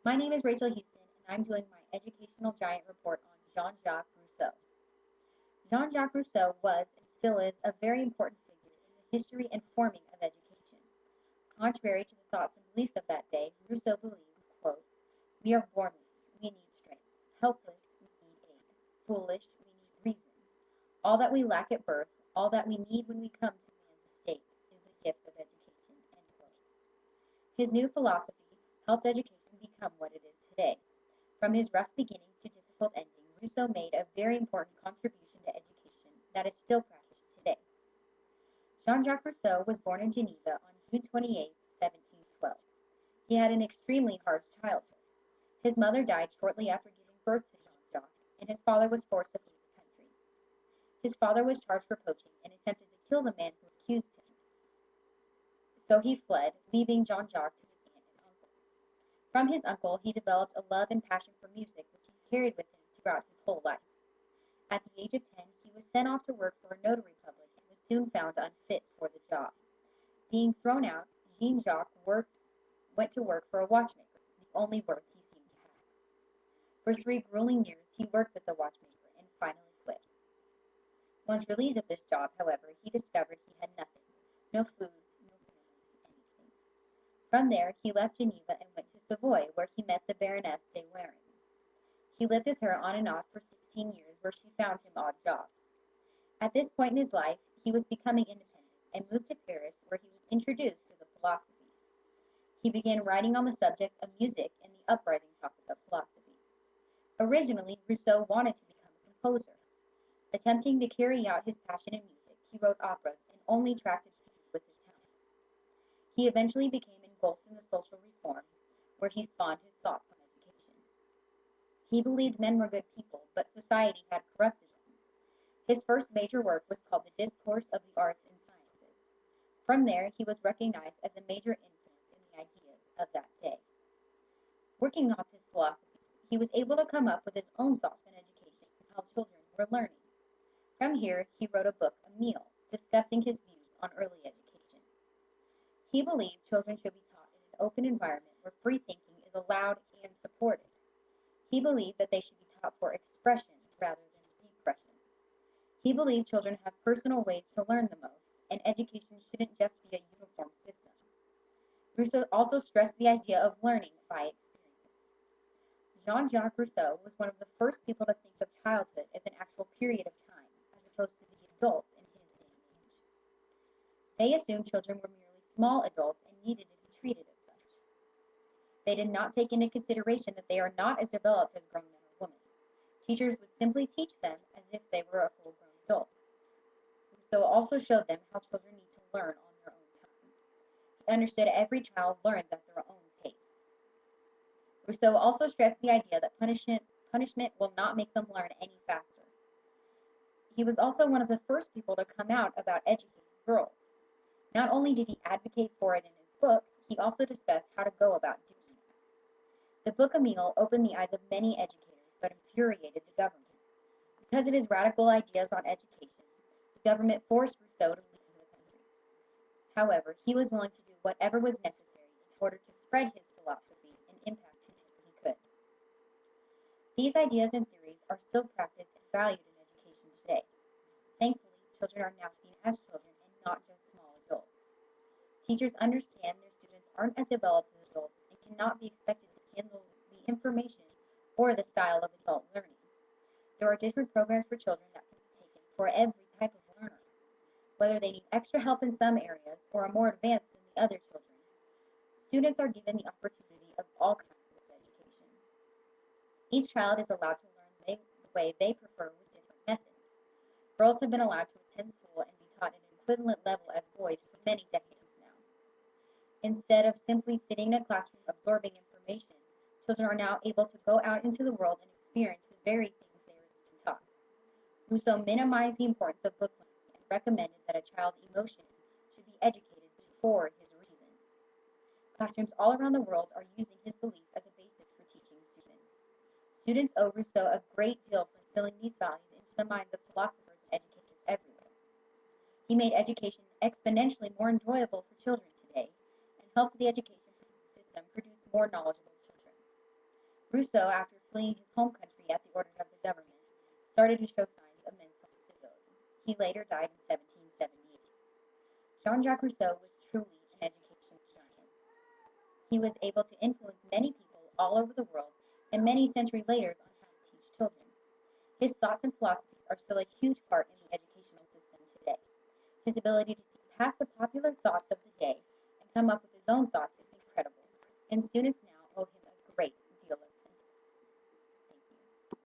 My name is Rachel Houston, and I'm doing my educational giant report on Jean-Jacque Rousseau. Jean-Jacque Rousseau was and still is a very important figure in the history and forming of education. Contrary to the thoughts and beliefs of that day, Rousseau believed, quote, "We are born weak, we need strength. Helpless, we need aid. Foolish, we need reason. All that we lack at birth, all that we need when we come to man's estate, is the gift of education." End quote. His new philosophy helped education become what it is today. From his rough beginning to difficult ending, Rousseau made a very important contribution to education that is still practiced today. Jean-Jacques Rousseau was born in Geneva on June 28, 1712. He had an extremely harsh childhood. His mother died shortly after giving birth to Jean-Jacques, and his father was forced to flee the country. His father was charged for poaching and attempted to kill the man who accused him. So he fled, leaving Jean-Jacques to his aunt and uncle. From his uncle, he developed a love and passion for music, which he carried with him throughout his whole life. At the age of 10, he was sent off to work for a notary public and was soon found unfit for the job. Being thrown out, Jean-Jacques went to work for a watchmaker, the only work he seemed to have. For 3 grueling years, he worked with the watchmaker and finally quit. Once relieved of this job, however, he discovered he had nothing, no food, no family, anything. From there, he left Geneva and went to Savoy, where he met the Baroness de Warens. He lived with her on and off for 16 years, where she found him odd jobs. At this point in his life, he was becoming independent and moved to Paris, where he was introduced to the philosophies. He began writing on the subjects of music and the uprising topic of philosophy. Originally, Rousseau wanted to become a composer. Attempting to carry out his passion in music, he wrote operas and only attracted people with his talents. He eventually became engulfed in the social reform, where he spawned his thoughts on education. He believed men were good people, but society had corrupted them. His first major work was called The Discourse of the Arts and Sciences. From there, he was recognized as a major influence in the ideas of that day. Working off his philosophy, he was able to come up with his own thoughts on education and how children were learning. From here, he wrote a book, Emile, discussing his views on early education. He believed children should be taught in an open environment where free thinking is allowed and supported. He believed that they should be taught for expression rather than repression. He believed children have personal ways to learn the most, and education shouldn't just be a uniform system. Rousseau also stressed the idea of learning by experience. Jean-Jacques Rousseau was one of the first people to think of childhood as an actual period of time, as opposed to the adults in his day and age. They assumed children were merely small adults and needed to be treated as such. They did not take into consideration that they are not as developed as grown men or women. Teachers would simply teach them as if they were a full-grown adult. Rousseau also showed them how children need to learn on their own time. He understood every child learns at their own pace. Rousseau also stressed the idea that punishment will not make them learn any faster. He was also one of the first people to come out about educating girls. Not only did he advocate for it in his book, he also discussed how to go about doing it. The book Emile opened the eyes of many educators, but infuriated the government. Because of his radical ideas on education, the government forced Rousseau to leave the country. However, he was willing to do whatever was necessary in order to spread his philosophies and impact his he could. These ideas and theories are still practiced and valued in education today. Thankfully, children are now seen as children and not just small adults. Teachers understand their students aren't as developed as adults and cannot be expected to handle the information or the style of adult learning. There are different programs for children that can be taken for every type of learner. Whether they need extra help in some areas or are more advanced than the other children, students are given the opportunity of all kinds of education. Each child is allowed to learn the way they prefer with different methods. Girls have been allowed to attend school and be taught at an equivalent level as boys for many decades now. Instead of simply sitting in a classroom absorbing information, children are now able to go out into the world and experience the very things they were being taught. Rousseau minimized the importance of book learning and recommended that a child's emotion should be educated before his reason. Classrooms all around the world are using his belief as a basis for teaching students. Students owe Rousseau a great deal for instilling these values into the minds of philosophers and educators everywhere. He made education exponentially more enjoyable for children today and helped the education system produce more knowledgeable children. Rousseau, after fleeing his home country at the order of the government, started to show signs of mental instability. He later died in 1778. Jean-Jacque Rousseau was truly an educational giant. He was able to influence many people all over the world and many centuries later on how to teach children. His thoughts and philosophy are still a huge part in the educational system today. His ability to see past the popular thoughts of the day and come up with his own thoughts is incredible, and students now